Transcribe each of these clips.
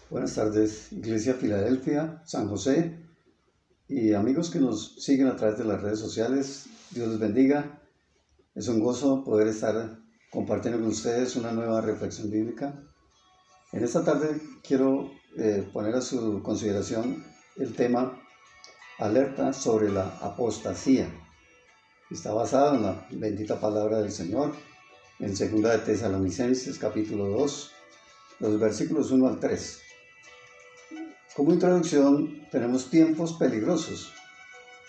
Buenas tardes, Iglesia Filadelfia, San José y amigos que nos siguen a través de las redes sociales. Dios les bendiga. Es un gozo poder estar compartiendo con ustedes una nueva reflexión bíblica. En esta tarde quiero poner a su consideración el tema alerta sobre la apostasía. Está basado en la bendita palabra del Señor en 2 de Tesalonicenses capítulo 2, los versículos 1 al 3. Como introducción tenemos tiempos peligrosos,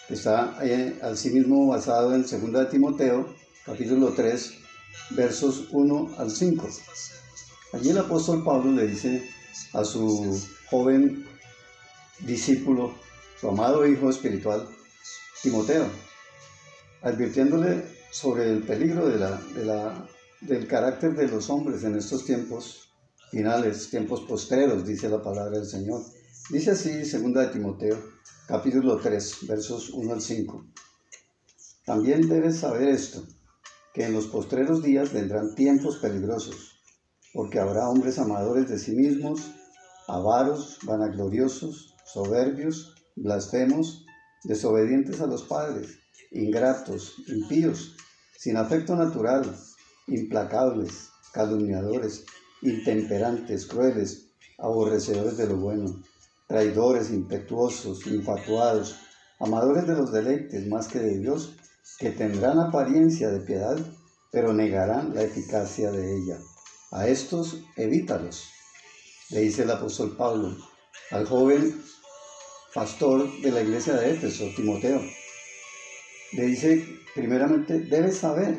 que está asimismo basado en 2 de Timoteo, capítulo 3, versos 1 al 5. Allí el apóstol Pablo le dice a su joven discípulo, su amado hijo espiritual, Timoteo, advirtiéndole sobre el peligro del carácter de los hombres en estos tiempos finales, tiempos postreros, dice la palabra del Señor. Dice así 2 de Timoteo, capítulo 3, versos 1 al 5. También debes saber esto, que en los postreros días vendrán tiempos peligrosos, porque habrá hombres amadores de sí mismos, avaros, vanagloriosos, soberbios, blasfemos, desobedientes a los padres, ingratos, impíos, sin afecto natural, implacables, calumniadores, intemperantes, crueles, aborrecedores de lo bueno, traidores, impetuosos, infatuados, amadores de los deleites más que de Dios, que tendrán apariencia de piedad, pero negarán la eficacia de ella. A estos evítalos, le dice el apóstol Pablo al joven pastor de la iglesia de Éfeso, Timoteo. Le dice, primeramente, debes saber.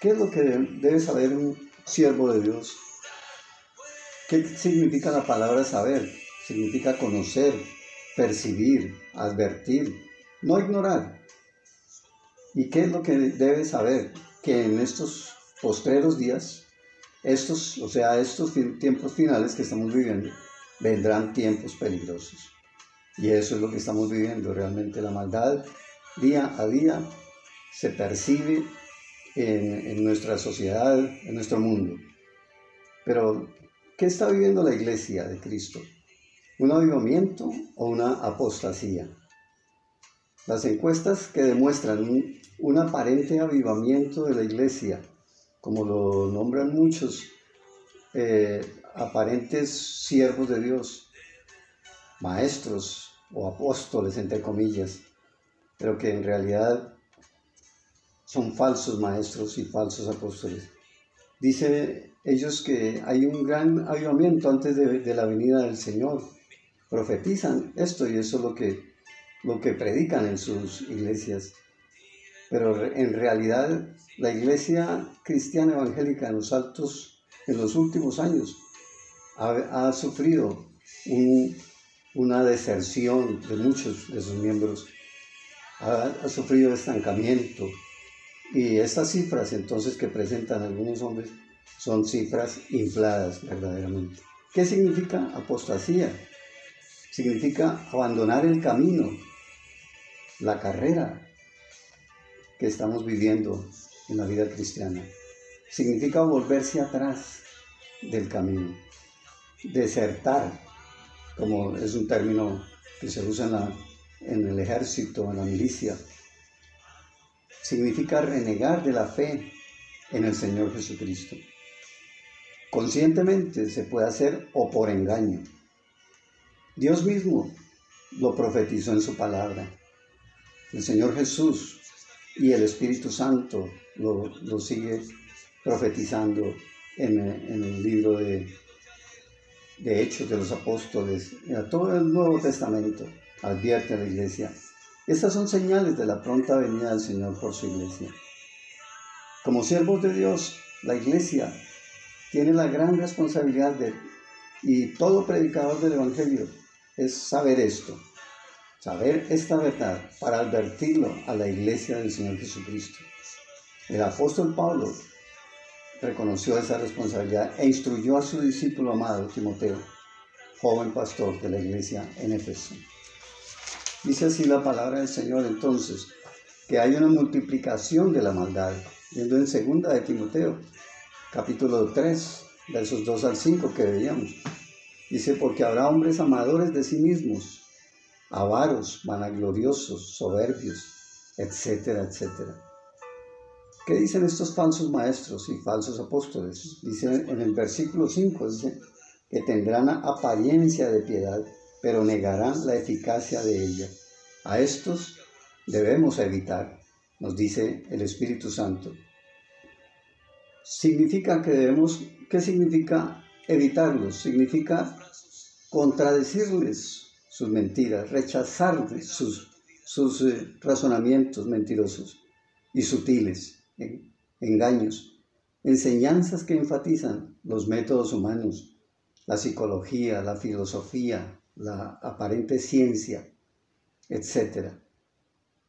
¿Qué es lo que debe saber un siervo de Dios? ¿Qué significa la palabra saber? Significa conocer, percibir, advertir, no ignorar. ¿Y qué es lo que debe saber? Que en estos postreros días, estos tiempos finales que estamos viviendo, vendrán tiempos peligrosos. Y eso es lo que estamos viviendo. Realmente la maldad día a día se percibe en nuestra sociedad, en nuestro mundo. Pero, ¿qué está viviendo la iglesia de Cristo? ¿Un avivamiento o una apostasía? Las encuestas que demuestran un aparente avivamiento de la iglesia, como lo nombran muchos aparentes siervos de Dios, maestros o apóstoles, entre comillas, pero que en realidad son falsos maestros y falsos apóstoles. Dice ellos que hay un gran avivamiento antes de la venida del Señor. Profetizan esto y eso es lo que predican en sus iglesias. Pero en realidad la iglesia cristiana evangélica en los últimos años ha sufrido una deserción de muchos de sus miembros, ha sufrido estancamiento. Y estas cifras entonces que presentan algunos hombres son cifras infladas verdaderamente. ¿Qué significa apostasía? Significa abandonar el camino, la carrera que estamos viviendo en la vida cristiana. Significa volverse atrás del camino, desertar, como es un término que se usa en el ejército, en la milicia. Significa renegar de la fe en el Señor Jesucristo. Conscientemente se puede hacer o por engaño. Dios mismo lo profetizó en su palabra. El Señor Jesús y el Espíritu Santo lo sigue profetizando en el libro de Hechos de los Apóstoles. A todo el Nuevo Testamento advierte a la iglesia. Estas son señales de la pronta venida del Señor por su iglesia. Como siervos de Dios, la iglesia tiene la gran responsabilidad y todo predicador del Evangelio es saber esto, saber esta verdad para advertirlo a la iglesia del Señor Jesucristo. El apóstol Pablo reconoció esa responsabilidad e instruyó a su discípulo amado Timoteo, joven pastor de la iglesia en Éfeso. Dice así la palabra del Señor entonces, que hay una multiplicación de la maldad, viendo en 2 de Timoteo, capítulo 3, versos 2 al 5 que veíamos. Dice, porque habrá hombres amadores de sí mismos, avaros, vanagloriosos, soberbios, etcétera, etcétera. ¿Qué dicen estos falsos maestros y falsos apóstoles? Dice en el versículo 5, dice que tendrán apariencia de piedad, pero negarán la eficacia de ella. A estos debemos evitar, nos dice el Espíritu Santo. Significa que debemos, ¿qué significa evitarlos? Significa contradecirles sus mentiras, rechazarles sus razonamientos mentirosos y sutiles, engaños, enseñanzas que enfatizan los métodos humanos, la psicología, la filosofía, la aparente ciencia, etc.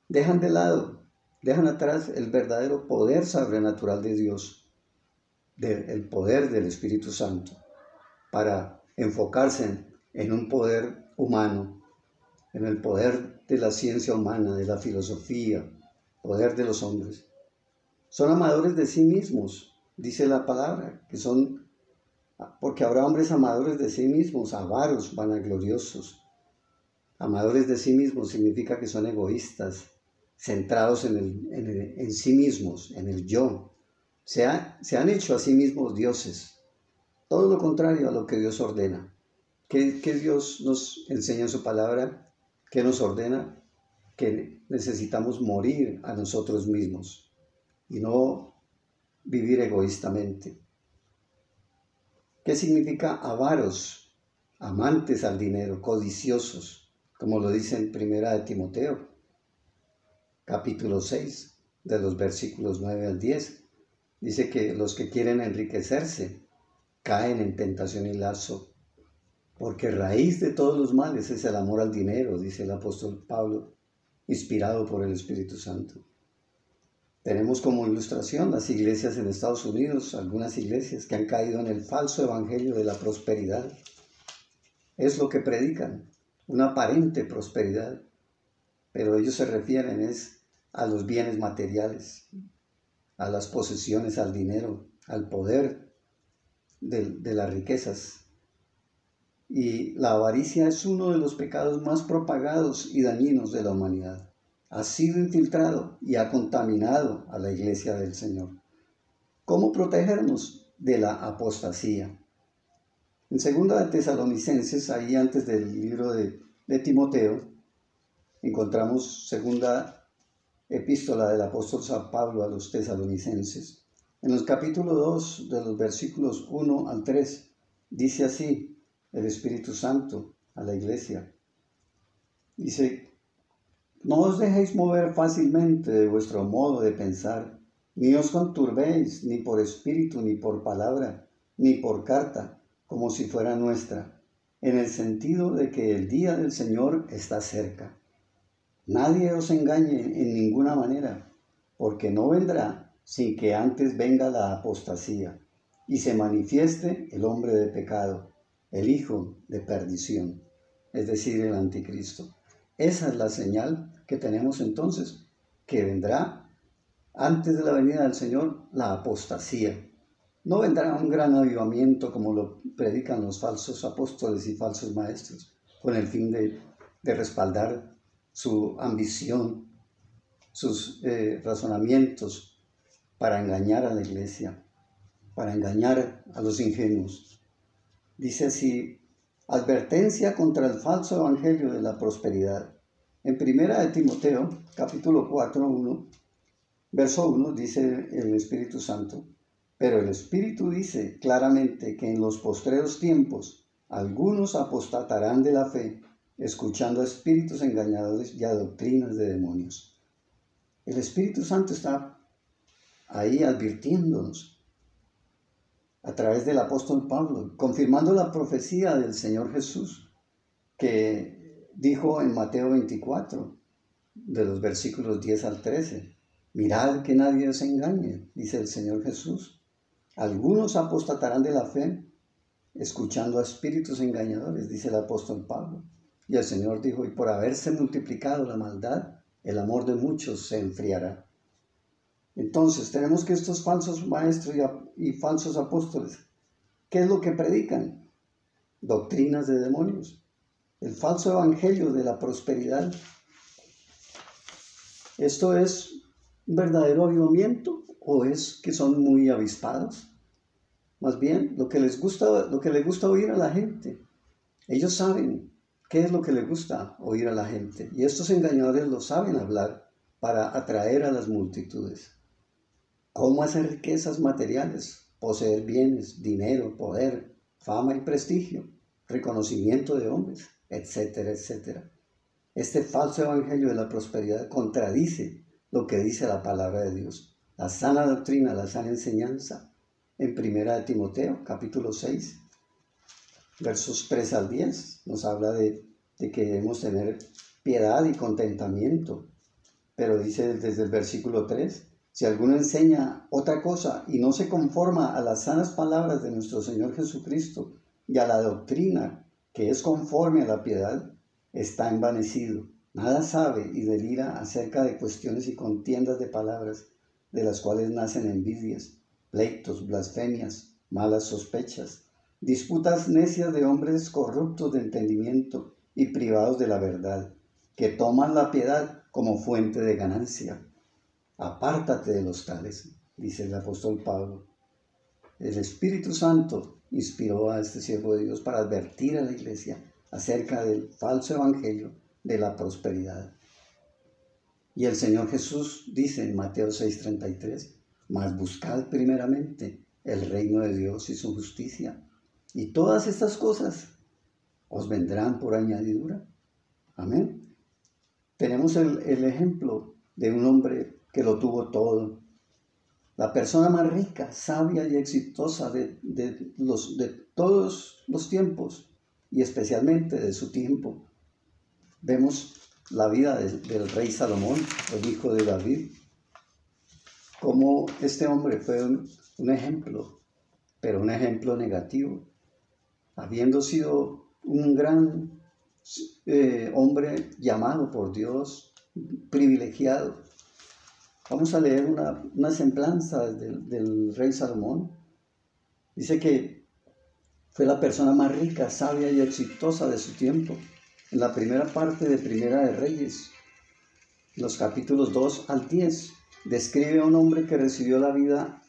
Dejan de lado, dejan atrás el verdadero poder sobrenatural de Dios, el poder del Espíritu Santo, para enfocarse en un poder humano, en el poder de la ciencia humana, de la filosofía, poder de los hombres. Son amadores de sí mismos, dice la palabra, que son, porque habrá hombres amadores de sí mismos, avaros, vanagloriosos. Amadores de sí mismos significa que son egoístas, centrados en sí mismos, en el yo. Se han hecho a sí mismos dioses, todo lo contrario a lo que Dios ordena. ¿Qué Dios nos enseña en su palabra? ¿Qué nos ordena? Que necesitamos morir a nosotros mismos y no vivir egoístamente. ¿Qué significa avaros? Amantes al dinero, codiciosos, como lo dice en 1 Timoteo, capítulo 6, de los versículos 9 al 10. Dice que los que quieren enriquecerse caen en tentación y lazo, porque raíz de todos los males es el amor al dinero, dice el apóstol Pablo, inspirado por el Espíritu Santo. Tenemos como ilustración las iglesias en Estados Unidos, algunas iglesias que han caído en el falso evangelio de la prosperidad. Es lo que predican, una aparente prosperidad, pero ellos se refieren a los bienes materiales, a las posesiones, al dinero, al poder de las riquezas. Y la avaricia es uno de los pecados más propagados y dañinos de la humanidad. Ha sido infiltrado y ha contaminado a la iglesia del Señor. ¿Cómo protegernos de la apostasía? En 2 de Tesalonicenses, ahí antes del libro de Timoteo, encontramos segunda epístola del apóstol San Pablo a los tesalonicenses. En el capítulo 2, de los versículos 1 al 3, dice así el Espíritu Santo a la iglesia. Dice, no os dejéis mover fácilmente de vuestro modo de pensar, ni os conturbéis ni por espíritu, ni por palabra, ni por carta, como si fuera nuestra, en el sentido de que el día del Señor está cerca. Nadie os engañe en ninguna manera, porque no vendrá sin que antes venga la apostasía y se manifieste el hombre de pecado, el hijo de perdición, es decir, el anticristo. Esa es la señal que tenemos entonces, que vendrá antes de la venida del Señor la apostasía. No vendrá un gran avivamiento como lo predican los falsos apóstoles y falsos maestros, con el fin de respaldar su ambición, sus razonamientos para engañar a la iglesia, para engañar a los ingenuos. Dice así, advertencia contra el falso evangelio de la prosperidad. En 1 de Timoteo, capítulo 4, 1, verso 1, dice el Espíritu Santo, pero el Espíritu dice claramente que en los postreros tiempos algunos apostatarán de la fe, escuchando a espíritus engañadores y a doctrinas de demonios. El Espíritu Santo está ahí advirtiéndonos a través del apóstol Pablo, confirmando la profecía del Señor Jesús, que dijo en Mateo 24, de los versículos 10 al 13, mirad que nadie os engañe, dice el Señor Jesús. Algunos apostatarán de la fe, escuchando a espíritus engañadores, dice el apóstol Pablo. Y el Señor dijo, y por haberse multiplicado la maldad, el amor de muchos se enfriará. Entonces, tenemos que estos falsos maestros y falsos apóstoles, ¿qué es lo que predican? doctrinas de demonios, el falso evangelio de la prosperidad. ¿Esto es un verdadero avivamiento o es que son muy avispados? Más bien, lo que les gusta oír a la gente. Ellos saben qué es lo que les gusta oír a la gente. Y estos engañadores lo saben hablar para atraer a las multitudes. ¿Cómo hacer riquezas materiales? Poseer bienes, dinero, poder, fama y prestigio, reconocimiento de hombres, etcétera, etcétera. Este falso evangelio de la prosperidad contradice lo que dice la palabra de Dios. La sana doctrina, la sana enseñanza. En 1 Timoteo, capítulo 6, versos 3 al 10, nos habla de que debemos tener piedad y contentamiento. Pero dice desde el versículo 3, si alguno enseña otra cosa y no se conforma a las sanas palabras de nuestro Señor Jesucristo y a la doctrina que es conforme a la piedad, está envanecido, nada sabe y delira acerca de cuestiones y contiendas de palabras, de las cuales nacen envidias, pleitos, blasfemias, malas sospechas, disputas necias de hombres corruptos de entendimiento y privados de la verdad, que toman la piedad como fuente de ganancia. Apártate de los tales, dice el apóstol Pablo. El Espíritu Santo inspiró a este siervo de Dios para advertir a la iglesia acerca del falso evangelio de la prosperidad. Y el Señor Jesús dice en Mateo 6:33, mas buscad primeramente el reino de Dios y su justicia, y todas estas cosas os vendrán por añadidura. Amén. Tenemos el ejemplo de un hombre que lo tuvo todo. La persona más rica, sabia y exitosa de todos los tiempos, y especialmente de su tiempo. Vemos la vida del rey Salomón, el hijo de David, como este hombre fue un ejemplo, pero un ejemplo negativo, habiendo sido un gran hombre llamado por Dios, privilegiado. Vamos a leer una semblanza del rey Salomón. Dice que fue la persona más rica, sabia y exitosa de su tiempo. En la primera parte de Primera de Reyes, los capítulos 2 al 10, describe a un hombre que recibió la vida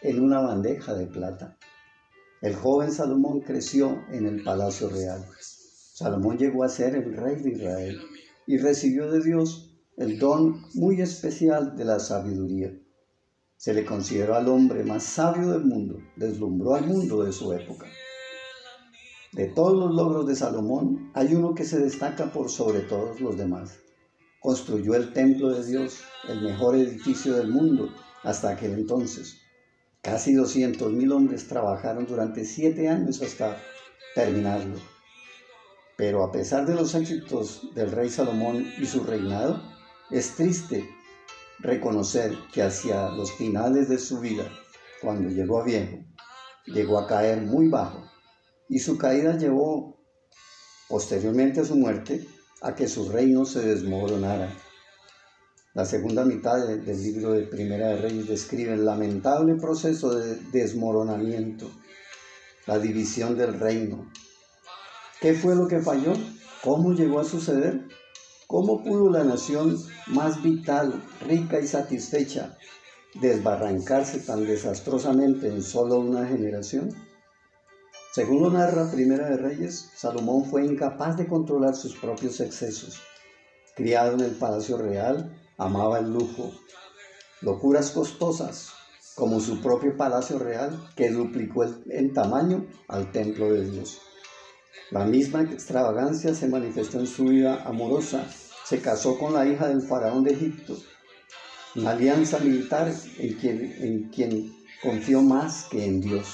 en una bandeja de plata. El joven Salomón creció en el palacio real. Salomón llegó a ser el rey de Israel y recibió de Dios el don muy especial de la sabiduría. Se le consideró al hombre más sabio del mundo, deslumbró al mundo de su época. De todos los logros de Salomón, hay uno que se destaca por sobre todos los demás. Construyó el templo de Dios, el mejor edificio del mundo hasta aquel entonces. Casi 200,000 hombres trabajaron durante 7 años hasta terminarlo. Pero a pesar de los éxitos del rey Salomón y su reinado, es triste reconocer que hacia los finales de su vida, cuando llegó a viejo, llegó a caer muy bajo, y su caída llevó, posteriormente a su muerte, a que su reino se desmoronara. La segunda mitad del libro de Primera de Reyes describe el lamentable proceso de desmoronamiento, la división del reino. ¿Qué fue lo que falló? ¿Cómo llegó a suceder? ¿Cómo pudo la nación más vital, rica y satisfecha desbarrancarse tan desastrosamente en solo una generación? Según lo narra Primera de Reyes, Salomón fue incapaz de controlar sus propios excesos. Criado en el palacio real, amaba el lujo, locuras costosas, como su propio palacio real, que duplicó en tamaño al templo de Dios. La misma extravagancia se manifestó en su vida amorosa. Se casó con la hija del faraón de Egipto, una alianza militar en quien confió más que en Dios.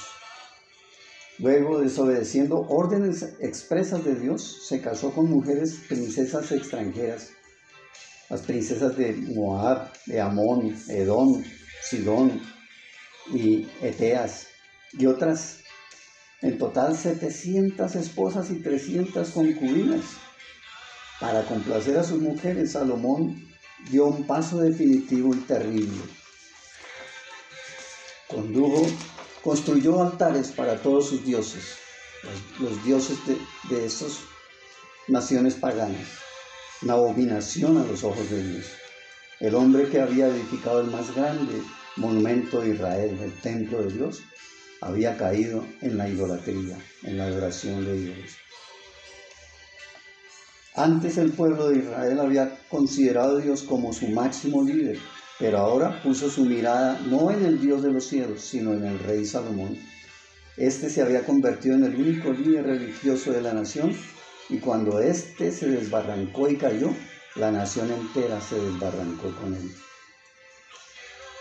Luego, desobedeciendo órdenes expresas de Dios, se casó con mujeres princesas extranjeras, las princesas de Moab, de Amón, Edom, Sidón y Eteas, y otras. En total 700 esposas y 300 concubinas. Para complacer a sus mujeres, Salomón dio un paso definitivo y terrible. Construyó altares para todos sus dioses, los dioses de estas naciones paganas, una abominación a los ojos de Dios. El hombre que había edificado el más grande monumento de Israel, el templo de Dios, había caído en la idolatría, en la adoración de Dios. Antes el pueblo de Israel había considerado a Dios como su máximo líder, pero ahora puso su mirada no en el Dios de los cielos, sino en el rey Salomón. Este se había convertido en el único líder religioso de la nación, y cuando éste se desbarrancó y cayó, la nación entera se desbarrancó con él.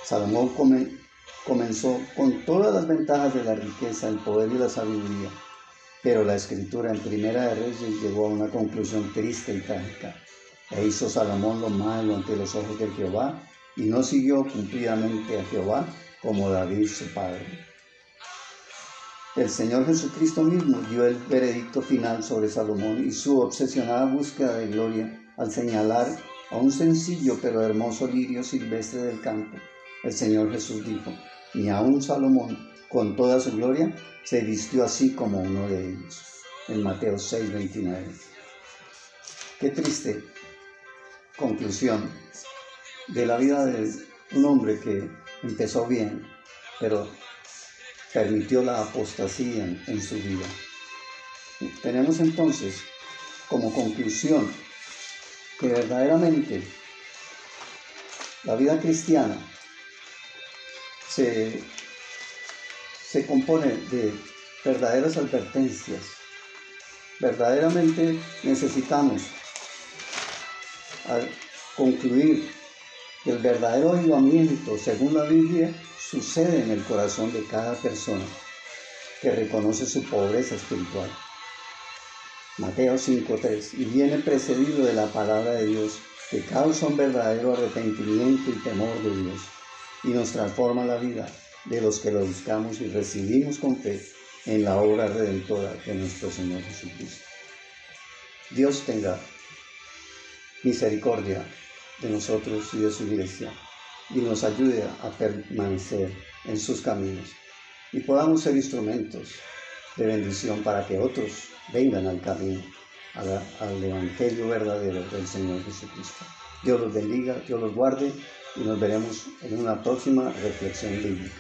Salomón comenzó con todas las ventajas de la riqueza, el poder y la sabiduría, pero la escritura en Primera de Reyes llegó a una conclusión triste y trágica. E hizo Salomón lo malo ante los ojos de Jehová, y no siguió cumplidamente a Jehová como David su padre. El Señor Jesucristo mismo dio el veredicto final sobre Salomón y su obsesionada búsqueda de gloria al señalar a un sencillo pero hermoso lirio silvestre del campo. El Señor Jesús dijo: ni aun Salomón, con toda su gloria, se vistió así como uno de ellos. En Mateo 6:29. Qué triste conclusión de la vida de un hombre que empezó bien, pero permitió la apostasía en su vida. Tenemos entonces como conclusión que verdaderamente la vida cristiana se compone de verdaderas advertencias. Verdaderamente necesitamos concluir que el verdadero avivamiento, según la Biblia, sucede en el corazón de cada persona que reconoce su pobreza espiritual. Mateo 5:3, y viene precedido de la palabra de Dios, que causa un verdadero arrepentimiento y temor de Dios, y nos transforma la vida de los que lo buscamos y recibimos con fe en la obra redentora de nuestro Señor Jesucristo. Dios tenga misericordia de nosotros y de su iglesia, y nos ayude a permanecer en sus caminos, y podamos ser instrumentos de bendición para que otros vengan al camino, al evangelio verdadero del Señor Jesucristo. Dios los bendiga, Dios los guarde, y nos veremos en una próxima reflexión bíblica.